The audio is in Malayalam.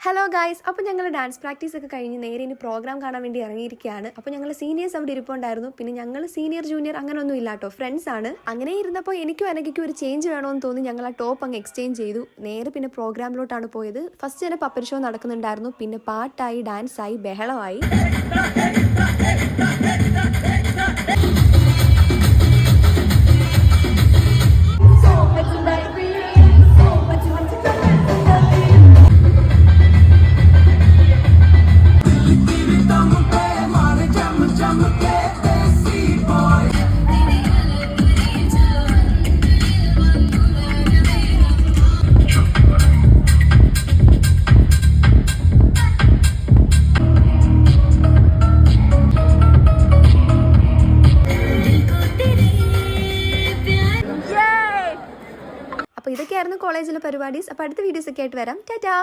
ഹലോ ഗായ്സ്, അപ്പോൾ ഞങ്ങൾ ഡാൻസ് പ്രാക്ടീസ് ഒക്കെ കഴിഞ്ഞ് നേരെ ഇനി പ്രോഗ്രാം കാണാൻ വേണ്ടി ഇറങ്ങിയിരിക്കുകയാണ്. അപ്പോൾ ഞങ്ങൾ സീനിയേഴ്സ് അവിടെ ഇരിപ്പുണ്ടായിരുന്നു. പിന്നെ ഞങ്ങൾ സീനിയർ ജൂനിയർ അങ്ങനെയൊന്നും ഇല്ല കേട്ടോ, ഫ്രണ്ട്സ് ആണ്. അങ്ങനെ ഇരുന്നപ്പോൾ എനിക്കും അനഘയ്ക്കും ഒരു ചേഞ്ച് വേണമെന്ന് തോന്നി ഞങ്ങൾ ആ ടോപ്പ് അങ്ങ് എക്സ്ചേഞ്ച് ചെയ്തു. നേരെ പിന്നെ പ്രോഗ്രാമിലോട്ടാണ് പോയത്. ഫസ്റ്റ് തന്നെ പപ്പർ ഷോ നടക്കുന്നുണ്ടായിരുന്നു. പിന്നെ പാട്ടായി, ഡാൻസായി, ബഹളമായി. അപ്പോൾ ഇതൊക്കെയായിരുന്നു കോളേജിലെ പരിപാടീസ്. അപ്പോൾ അടുത്ത വീഡിയോസൊക്കെ ആയിട്ട് വരാം. ടാറ്റാ.